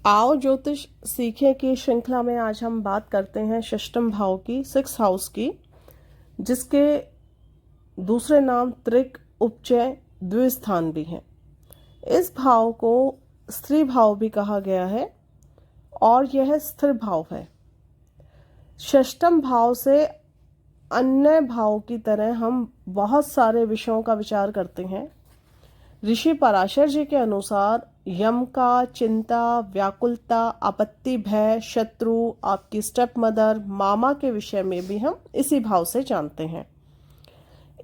आओ ज्योतिष सीखे की श्रृंखला में आज हम बात करते हैं षष्ठम भाव की, 6th हाउस की, जिसके दूसरे नाम त्रिक, उपचय, द्विस्थान भी हैं। इस भाव को स्त्री भाव भी कहा गया है और यह स्थिर भाव है। षष्ठम भाव से अन्य भाव की तरह हम बहुत सारे विषयों का विचार करते हैं। ऋषि पराशर जी के अनुसार यम का चिंता, व्याकुलता, आपत्ति, भय, शत्रु, आपकी स्टेप मदर, मामा के विषय में भी हम इसी भाव से जानते हैं।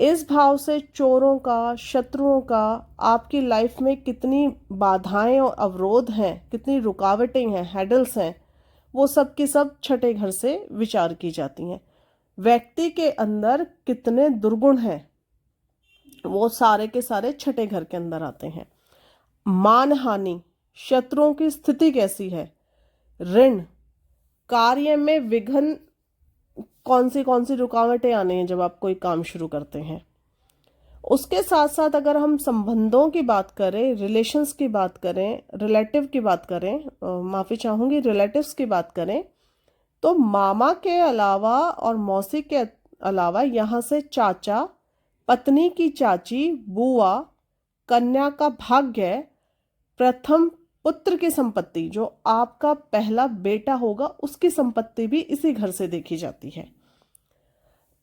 इस भाव से चोरों का, शत्रुओं का, आपकी लाइफ में कितनी बाधाएं और अवरोध हैं, कितनी रुकावटें हैं, हैडल्स हैं, वो सब की सब छठे घर से विचार की जाती हैं। व्यक्ति के अंदर कितने दुर्गुण हैं, वो सारे के सारे छठे घर के अंदर आते हैं। मान हानि, शत्रुओं की स्थिति कैसी है, ऋण, कार्य में विघ्न, कौन सी रुकावटें आनी है जब आप कोई काम शुरू करते हैं। उसके साथ साथ अगर हम संबंधों की बात करें, रिलेशंस की बात करें, रिलेटिव की बात करें, माफ़ी चाहूँगी, रिलेटिव्स की बात करें, तो मामा के अलावा और मौसी के अलावा यहाँ से चाचा, पत्नी की चाची, बुआ, कन्या का भाग्य, प्रथम पुत्र की संपत्ति, जो आपका पहला बेटा होगा उसकी संपत्ति भी इसी घर से देखी जाती है।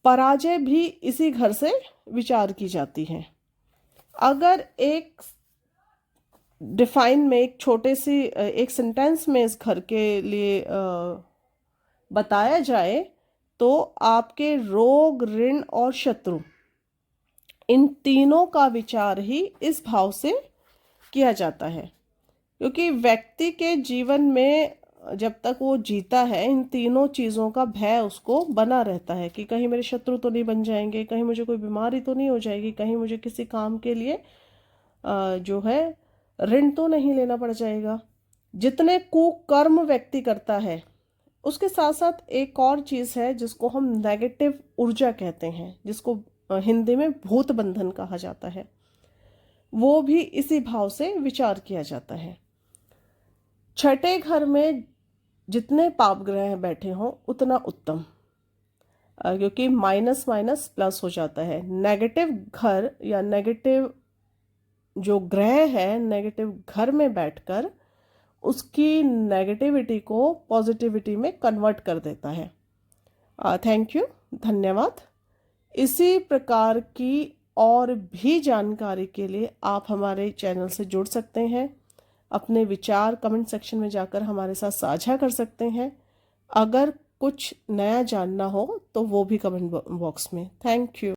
पराजय भी इसी घर से विचार की जाती है। अगर एक डिफाइन में, एक छोटे सी एक सेंटेंस में इस घर के लिए बताया जाए तो आपके रोग, ऋण और शत्रु, इन तीनों का विचार ही इस भाव से किया जाता है। क्योंकि व्यक्ति के जीवन में जब तक वो जीता है, इन तीनों चीज़ों का भय उसको बना रहता है कि कहीं मेरे शत्रु तो नहीं बन जाएंगे, कहीं मुझे कोई बीमारी तो नहीं हो जाएगी, कहीं मुझे किसी काम के लिए जो है ऋण तो नहीं लेना पड़ जाएगा। जितने कुकर्म व्यक्ति करता है, उसके साथ साथ एक और चीज़ है जिसको हम नेगेटिव ऊर्जा कहते हैं, जिसको हिंदी में भूत बंधन कहा जाता है, वो भी इसी भाव से विचार किया जाता है। छठे घर में जितने पाप ग्रह बैठे हों उतना उत्तम, क्योंकि माइनस माइनस प्लस हो जाता है। नेगेटिव घर या नेगेटिव जो ग्रह है, नेगेटिव घर में बैठकर उसकी नेगेटिविटी को पॉजिटिविटी में कन्वर्ट कर देता है। थैंक यू, धन्यवाद। इसी प्रकार की और भी जानकारी के लिए आप हमारे चैनल से जुड़ सकते हैं। अपने विचार कमेंट सेक्शन में जाकर हमारे साथ साझा कर सकते हैं। अगर कुछ नया जानना हो तो वो भी कमेंट बॉक्स में। Thank you.